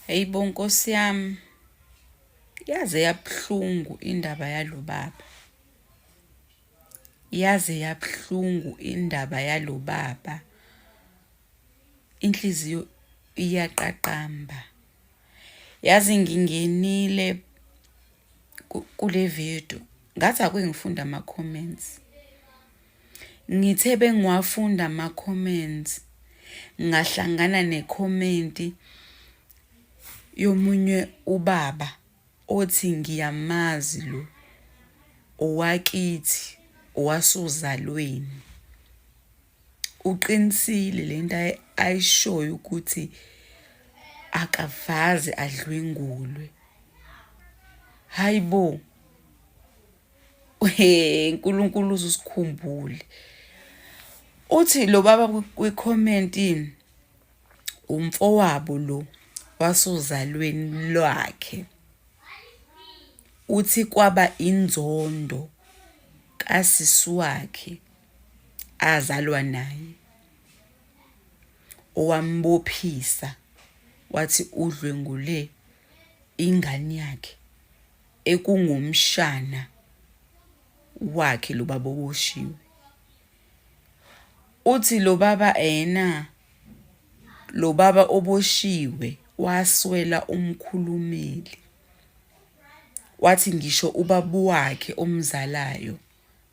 Hayibo Nkosi yami, yaze yabhlungu indaba yalo baba. Yaze yabhlungu indaba yalo baba. Inhliziyo iyaqaqamba. Yazi ngingenile kule video, ngathi akungifunda ama comments. Ngithe bengiwafunda ama comments, ngahlangana ne comment yomunye ubaba othi ngiyamazi lo, owakithi, owasozalweni. Uqinisile lento ayishoyo ukuthi akavaze adlwengulwe. Hayibo, uNkulunkulu usikhumbule. Uthi lo baba kwi-comment, umfowabo lo wasozalweni lwakhe. Uthi kwaba inzondo kasisi wakhe azalwa naye, owambophisa wathi udlwengule ingane yakhe ekungumshana wakhe lo baba oboshiwe. Uthi lo baba lo baba oboshiwe waswela umkhulumeli. Wathi ngisho ubaba wakhe omzalayo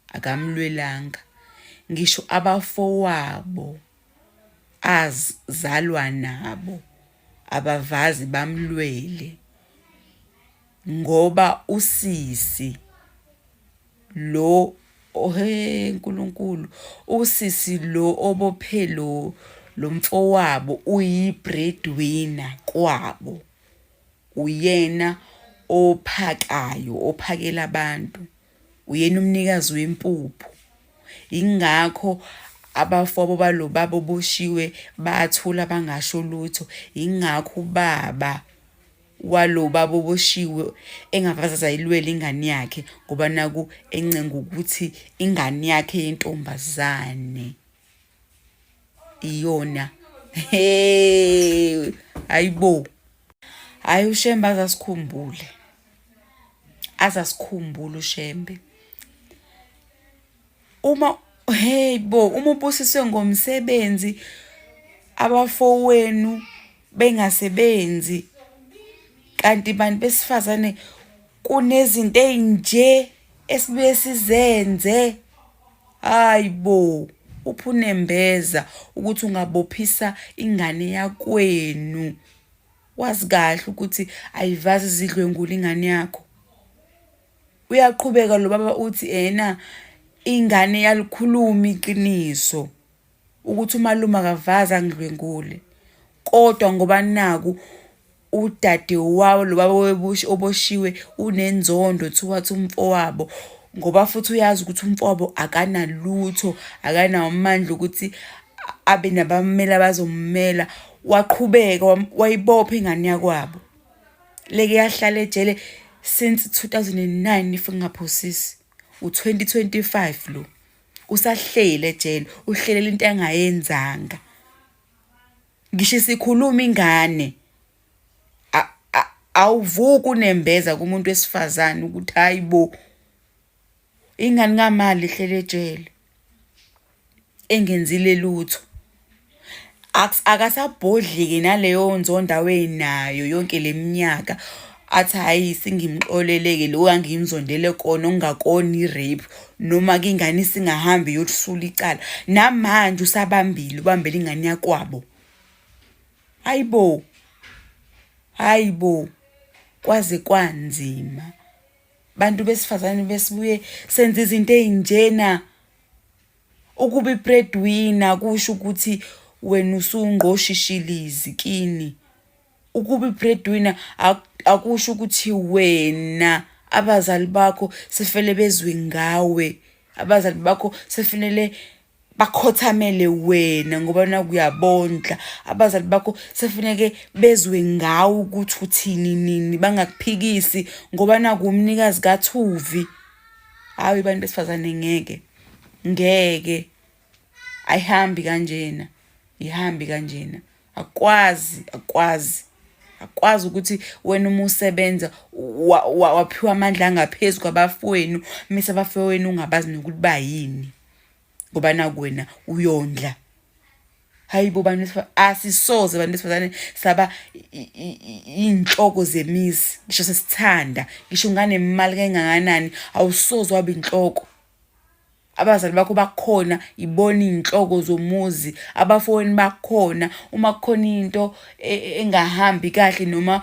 akamlwelanga, ngisho abafowabo azalwa nabo abavazi bamlwele, ngoba usisi lo uNkulunkulu, usisi lo obophe lo mfowabo uyi-breadwinner kwabo, uyena ophakayo, ophakela abantu, uyena umnikazi wempuphu. Ingakho abafowabo balo baba oboshiwe bathula bangasho lutho. Ingakho ubaba walo baba oboshiwe engavaza ayilwele ingane yakhe, ngoba naku encenga ukuthi ingane yakhe yentombazane iyona. Hayibo, hayi uShembe azasikhumbule, azasikhumbule uShembe. Uma ubusiswe ngomsebenzi, abafowenu bengasebenzi, kanti bantu besifazane kunezinto ezinje esibe sizenze. Hayibo, uphunembeza ukuthi ungabophisa ingane yakwenu, wazi kahle ukuthi ayivazi zidlwengula ingane yakho. Uyaqhubeka lo baba uthi ingane yalikhuluma iqiniso ukuthi umalume akavaza ngidlwengule, kodwa ngoba naku udade wawo lo baba oboshiwe unenzondo towards umfowabo, ngoba futhi uyazi ukuthi umfowabo akanalutho, akanawo amandla ukuthi abe nabamela bazommela. Waqhubeka wayibopha ingane yakwabo, leke yahlala ejele since 2009 if ngingaphosisi. U2025 lo usahlele ejele, uhlelela into angayenzanga. Ngisho sikhuluma ingane awuvuki unembeza kumuntu wesifazane ukuthi hayibo, ingane ngamali ihlele ejele engenzile lutho. Akasabhodliki naleyo nzondo awenayo yonke leminyaka, athi hayi singimxoleleke lo angimzondele kona ongakona i-rape, noma ke ingane isingahambi yokusula icala. Namanje usabambile, ubambele ingane yakwabo. Hayibo, hayibo, kwaze kwanzima. Bantu besifazane besibuye senze izinto ezinjena. Ukuba i-breadwinner kusho ukuthi wena usungqoshishilizi kini. Ukuba i-breadwinner akusho ukuthi wena abazali bakho sefele bezwe ngawe, abazali bakho sefanele bakhothamele wena ngoba nakuyabondla. Abazali bakho sefanele bezwe ngawe ukuthi uthini nini, bangakuphikisi ngoba nakumnikazi kaThuvi. Hayi bantu besifazane ngeke ayihambi kanjena, ihambi kanjena. Akwazi akwazi ukuthi wena uma usebenza waphiwa amandla angaphezulu kwabafowenu mise abafowenu ungabazi nokuthi bayini ngoba nakuwena uyondla. Hayibo bantu asisoze abantu besifazane saba inhloko zemizi ngisho sesithanda ngisho nganemali kangakanani awusoze wabe inhloko. Abazali bakho bakhona ibona inhloko zomuzi, abafowenu bakhona uma kukhona into engahambi kahle noma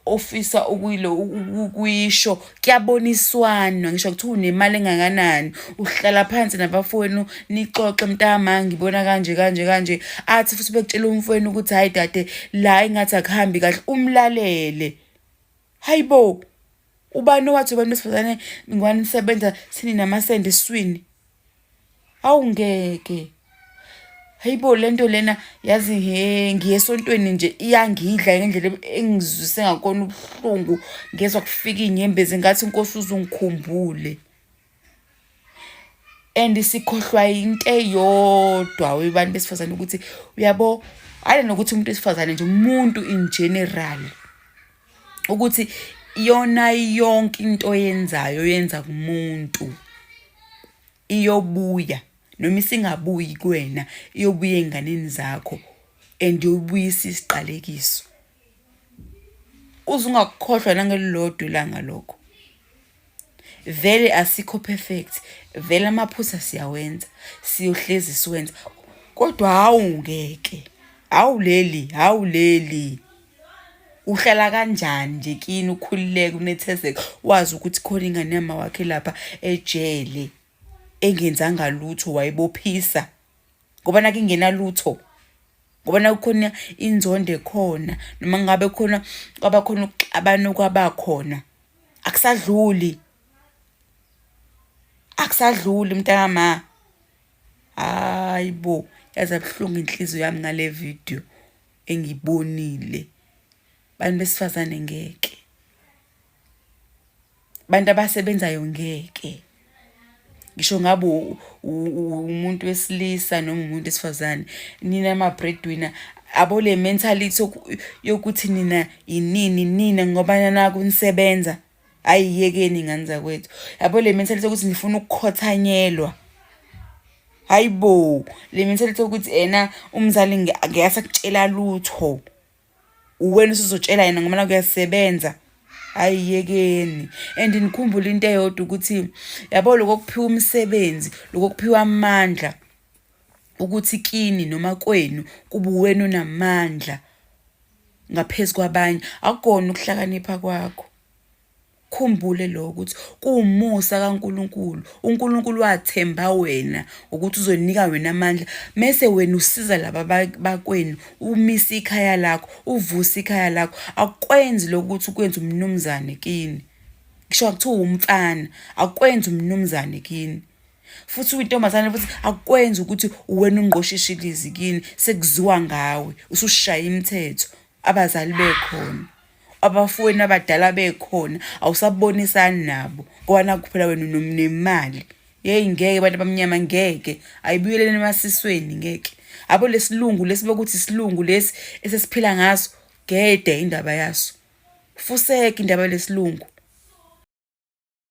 ofisa ukuyisho kuyaboniswana ngisho ukuthi unemali engakanani uhlala phansi nabafowenu nixoxe mntama ngibona kanje athi futhi bekutshela umfowenu ukuthi hayi dade la engathi akuhambi kahle umlalele. Hayibo ubani wathi abantu besifazane ngwane nisebenza sini namasende eswini awungeke. Hayibo lento lena yazi ngiyesontweni nje iyangidla ngendlela engizwise ngakona ubuhlungu ngezwe kufika inyembezi ngathi inkosi uzungikhumbule. And sikhohlwa into eyodwa webantu besifazane ukuthi uyabo ayile nokuthi umuntu wesifazane nje umuntu in general ukuthi yona yonke into yenzayo yenza kumuntu iyobuya noma isingabuyi kuwena iyobuya enganeni zakho and uyobuyisa isiqalekiso. Uzungakukhohlwa nangelilodwa ilanga lokho. Vele asikho perfect, vele amaphutha siyawenza siyohlezi siwenza kodwa awungeke awuleli uhlala kanjani nje kini ukhulileke unethezeke wazi ukuthi khona ingane yama wakhe lapha ejele engenzanga lutho wayibophisa ngoba nakingena lutho ngoba nakukhona inzonde khona noma ngabe khona kwabakhona abantu kwabakhona akusadluli mntama. Hayibo yaza buhlungu inhliziyo yami ngale video engibonile. Bantu besifazane ngeke, bantu abasebenzayo ngeke, ngisho ngabe umuntu wesilisa noma umuntu wesifazane nina ama breadwinner abo le mentality yokuthi nina nina ngoba naku nisebenza ayiyekeni ngani zakwethu. Yabo le mentality yokuthi nifuna ukukhothanyelwa. Hayibo le mentality yokuthi umzali ngiyasa kutshela lutho uwena usuzotshela yena ngoba kuyasebenza ayiyekeni. And nikhumbule into eyodwa ukuthi yabo lokuphiwa umsebenzi lokuphiwa amandla ukuthi kini noma kwenu kube uwena onamandla ngaphezulu kwabanye akukona ukuhlakanipha kwakho. Khumbule lo ukuthi kuumusa kaNkuluNkulu. uNkulunkulu wathemba wena ukuthi uzonika wena amandla mase wena usiza laba bakwenu umisa ikhaya lakho uvusa ikhaya lakho. Akwenzi lokuthi ukwenza umnumzane kini ngisho akuthiwa umfana akwenzi umnumzane kini futhi uyintombazane futhi akwenzi ukuthi uwena ungqoshishilizi kini sekuziwa ngawe usushaya imithetho abazali bekhona abafowenu abadala bekhona awusabonisani nabo ngoba kuphela wena unomnemali. Ngeke abantu abamnyama ngeke ayibuyeleni emasisweni ngeke. Abo lesilungu lesibokuthi isilungu lesi esesiphila ngaso gede indaba yaso fuseke indaba lesilungu.